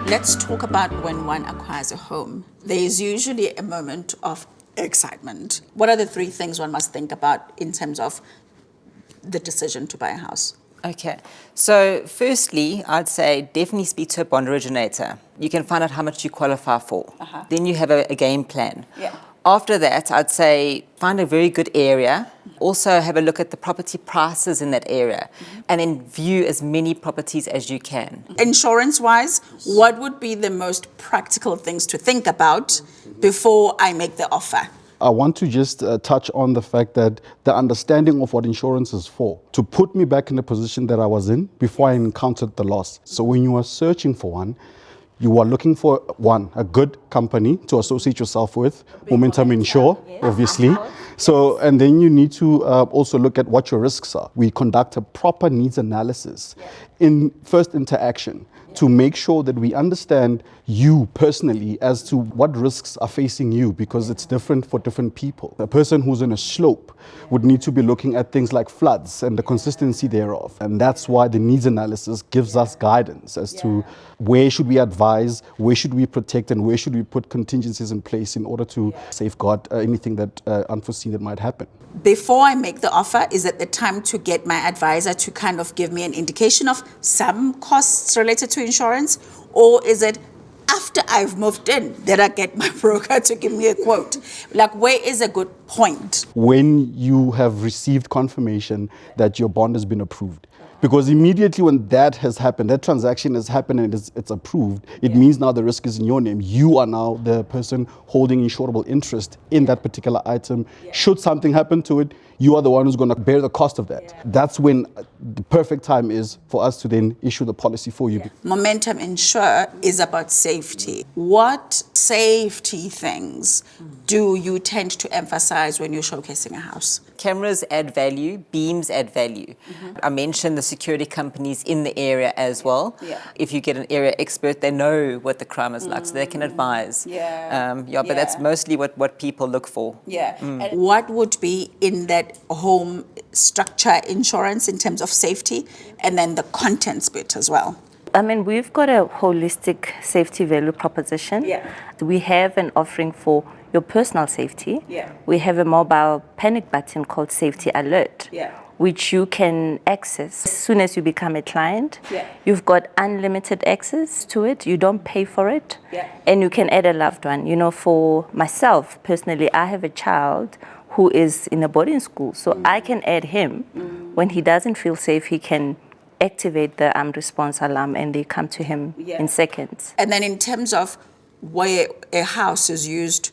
Let's talk about when one acquires a home. There is usually a moment of excitement. What are the three things one must think about in terms of the decision to buy a house? Okay, so firstly, I'd say definitely speak to a bond originator. You can find out how much you qualify for. Then you have a game plan. Yeah. After that, I'd say find a very good area. Also have a look at the property prices in that area, and then view as many properties as you can. Insurance-wise, what would be the most practical things to think about before I make the offer? I want to just touch on the fact that the understanding of what insurance is for, to put me back in the position that I was in before I encountered the loss. So when you are searching for one, you are looking for one, a good company to associate yourself with, Momentum Insure, obviously. So, and then you need to also look at what your risks are. We conduct a proper needs analysis in first interaction to make sure that we understand you personally as to what risks are facing you, because it's different for different people. A person who's in a slope would need to be looking at things like floods and the consistency thereof. And that's why the needs analysis gives us guidance as to where should we advise, where should we protect, and where should we put contingencies in place in order to safeguard anything that unforeseen that might happen. Before I make the offer, is it the time to get my advisor to kind of give me an indication of some costs related to insurance? Or is it after I've moved in that I get my broker to give me a quote? Like, where is a good point? When you have received confirmation that your bond has been approved. Because immediately when that has happened, that transaction has happened and it's approved, it means now the risk is in your name. You are now the person holding insurable interest in that particular item. Should something happen to it, you are the one who's going to bear the cost of that. That's when the perfect time is for us to then issue the policy for you. Momentum Insure is about safety. What safety things do you tend to emphasize when you're showcasing a house? Cameras add value, beams add value. I mentioned the security companies in the area as well. If you get an area expert, they know what the crime is like, so they can advise. But that's mostly what people look for. And what would be in that home structure insurance in terms of safety, and then the contents bit as well? I mean, we've got a holistic safety value proposition. We have an offering for your personal safety. We have a mobile panic button called Safety Alert, which you can access as soon as you become a client. You've got unlimited access to it. You don't pay for it. And you can add a loved one. You know, for myself personally, I have a child who is in a boarding school, so I can add him. When he doesn't feel safe, he can activate the response alarm and they come to him in seconds. And then in terms of where a house is used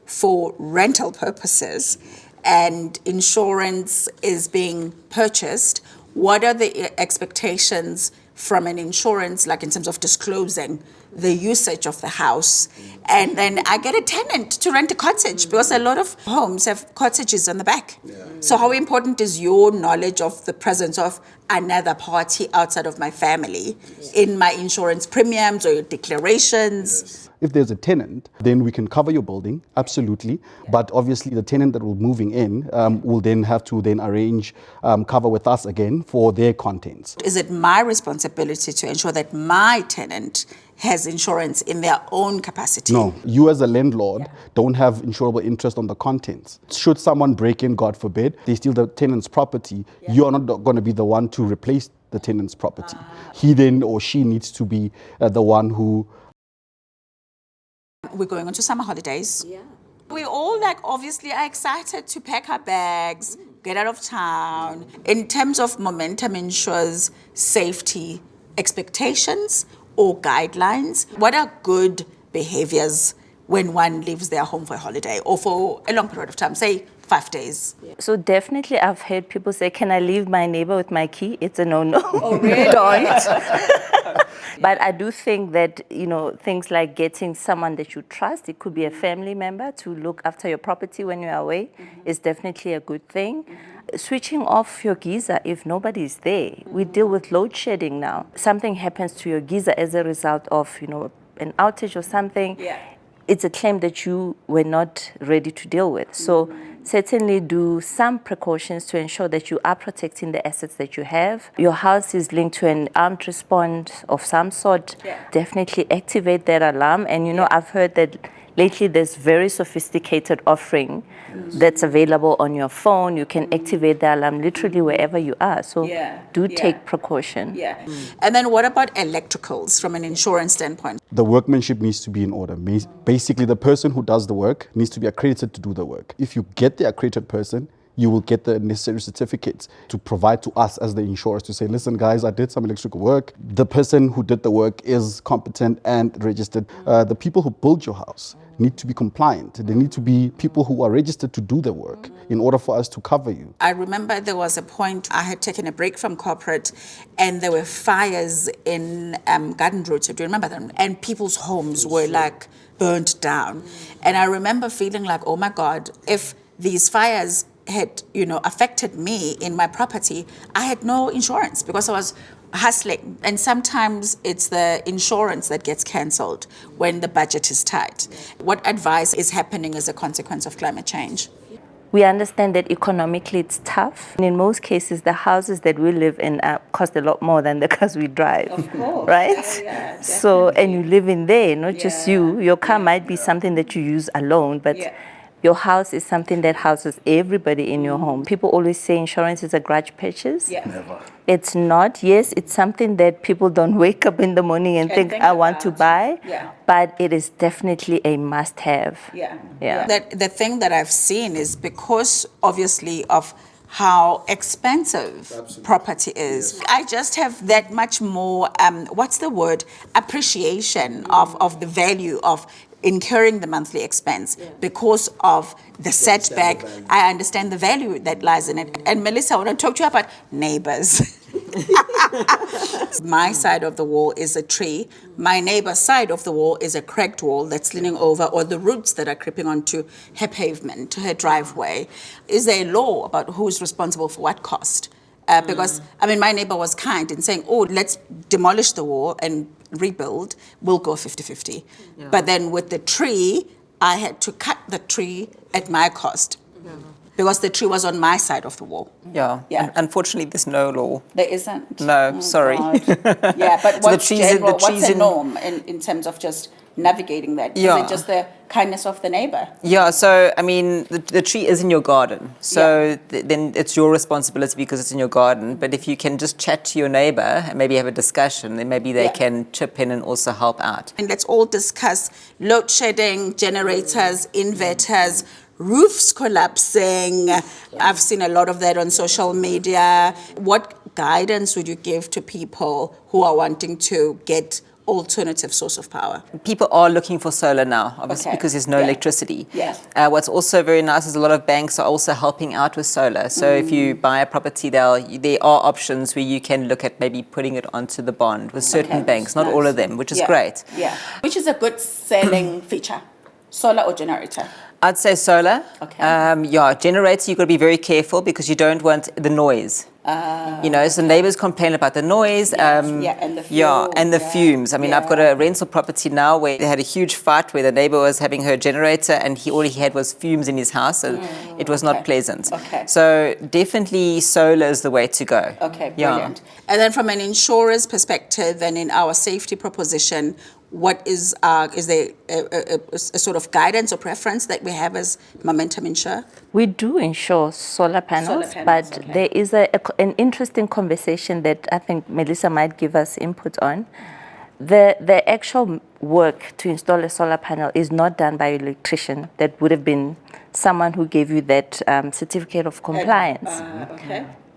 for rental purposes and insurance is being purchased, what are the expectations from an insurance, like in terms of disclosing the usage of the house? And then I get a tenant to rent a cottage, because a lot of homes have cottages on the back. So how important is your knowledge of the presence of another party outside of my family in my insurance premiums or your declarations? If there's a tenant, then we can cover your building, absolutely. But obviously the tenant that will be moving in will then have to then arrange cover with us again for their contents. Is it my responsibility to ensure that my tenant has insurance in their own capacity? No, you as a landlord don't have insurable interest on the contents. Should someone break in, God forbid, they steal the tenant's property, you are not going to be the one to replace the tenant's property. He then or she needs to be the one who... We're going on to summer holidays. We all obviously are excited to pack our bags, get out of town. In terms of Momentum Insure's safety expectations or guidelines, what are good behaviors when one leaves their home for a holiday or for a long period of time, say 5 days? So definitely I've heard people say, can I leave my neighbor with my key? It's a no-no. Oh, really? Don't. But I do think that, you know, things like getting someone that you trust, it could be a family member to look after your property when you're away, is definitely a good thing. Switching off your geyser if nobody's there. We deal with load shedding now. Something happens to your geyser as a result of, you know, an outage or something. It's a claim that you were not ready to deal with. So certainly do some precautions to ensure that you are protecting the assets that you have. Your house is linked to an armed response of some sort. Definitely activate that alarm. And you know, I've heard that lately there's very sophisticated offering that's available on your phone. You can activate the alarm literally wherever you are. So do take precaution. And then what about electricals from an insurance standpoint? The workmanship needs to be in order. Basically, the person who does the work needs to be accredited to do the work. If you get the accredited person, you will get the necessary certificates to provide to us as the insurers to say, listen, guys, I did some electrical work. The person who did the work is competent and registered. The people who build your house need to be compliant. They need to be people who are registered to do the work in order for us to cover you. I remember there was a point I had taken a break from corporate and there were fires in Garden Route. Do you remember them? And people's homes were like burnt down. And I remember feeling like, oh my God, if these fires had, affected me in my property, I had no insurance because I was hustling. And sometimes it's the insurance that gets cancelled when the budget is tight. What advice is happening as a consequence of climate change? We understand that economically it's tough. And in most cases, the houses that we live in cost a lot more than the cars we drive. Of course. Right? Yeah, so, and you live in there, not just you. Your car might be something that you use alone, but your house is something that houses everybody in your home. People always say insurance is a grudge purchase. Never. It's not. Yes, it's something that people don't wake up in the morning and think I want to buy. But it is definitely a must-have. The thing that I've seen is because, obviously, of how expensive property is. I just have that much more, appreciation of the value of incurring the monthly expense because of the setback. I understand the value that lies in it. And Melissa, I want to talk to you about neighbors. My side of the wall is a tree. My neighbor's side of the wall is a cracked wall that's leaning over, or the roots that are creeping onto her pavement, to her driveway. Is there a law about who's responsible for what cost? Because, my neighbor was kind in saying, oh, let's demolish the wall and rebuild. We'll go 50-50. But then with the tree, I had to cut the tree at my cost. Because the tree was on my side of the wall. Unfortunately, there's no law. There isn't. No, sorry. But what's the norm in terms of just navigating that? Is it just the kindness of the neighbor? So, the tree is in your garden. So then it's your responsibility because it's in your garden. But if you can just chat to your neighbor and maybe have a discussion, then maybe they can chip in and also help out. And let's all discuss load shedding, generators, inverters, roofs collapsing. I've seen a lot of that on social media. What guidance would you give to people who are wanting to get alternative source of power? People are looking for solar now, obviously, because there's no electricity. What's also very nice is a lot of banks are also helping out with solar. So if you buy a property, there are options where you can look at maybe putting it onto the bond with certain banks, not all of them, which is great. Which is a good selling feature, solar or generator? I'd say solar. Generator, you've got to be very careful because you don't want the noise. So neighbors complain about the noise. And the fumes. I've got a rental property now where they had a huge fight where the neighbor was having her generator and all he had was fumes in his house, and it was not pleasant. So definitely solar is the way to go. Brilliant. And then from an insurer's perspective and in our safety proposition, what is there a sort of guidance or preference that we have as Momentum Insure? We do insure solar panels, but there is an interesting conversation that I think Melissa might give us input on. The actual work to install a solar panel is not done by an electrician. That would have been someone who gave you that certificate of compliance.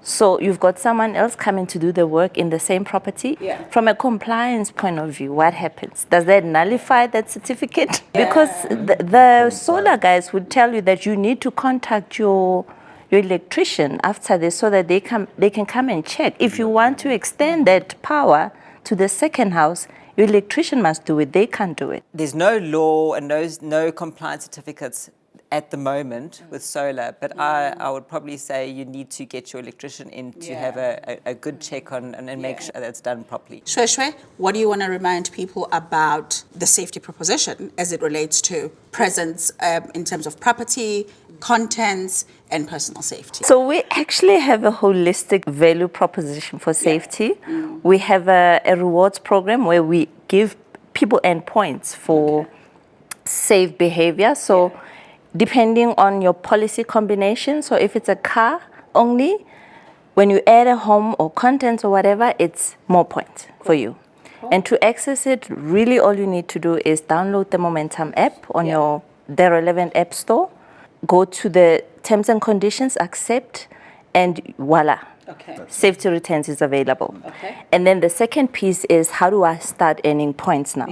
So you've got someone else coming to do the work in the same property. From a compliance point of view, what happens? Does that nullify that certificate? Because the solar guys would tell you that you need to contact your electrician after this so that they can come and check. If you want to extend that power to the second house, your electrician must do it. They can't do it. There's no law and no compliance certificates at the moment with solar, but I would probably say you need to get your electrician in to have a good check on and make sure that's done properly. Shweshwe, what do you want to remind people about the safety proposition as it relates to presence in terms of property contents, and personal safety? So we actually have a holistic value proposition for safety. We have a rewards program where we give people earn points for safe behavior. So depending on your policy combination, so if it's a car only, when you add a home or contents or whatever, it's more points for you. And to access it, really all you need to do is download the Momentum app on the relevant app store, go to the terms and conditions, accept, and voila. Safety returns is available. And then the second piece is, how do I start earning points now?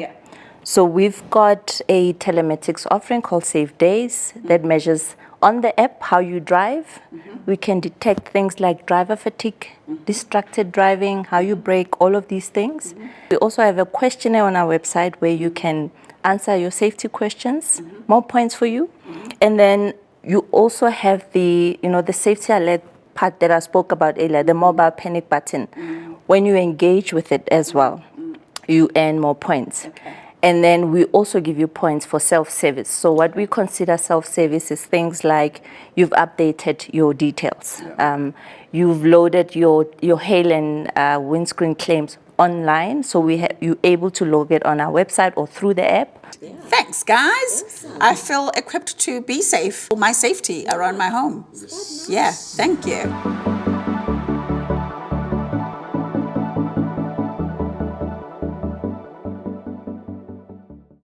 So we've got a telematics offering called Safe Days that measures on the app how you drive. We can detect things like driver fatigue, distracted driving, how you brake, all of these things. We also have a questionnaire on our website where you can answer your safety questions, more points for you. And then you also have the safety alert part that I spoke about earlier, the mobile panic button. When you engage with it as well, you earn more points. And then we also give you points for self-service. So what we consider self-service is things like you've updated your details. You've loaded your hail and windscreen claims online. So you're able to log it on our website or through the app. Thanks, guys. I feel equipped to be safe for my safety around my home. Yeah, thank you.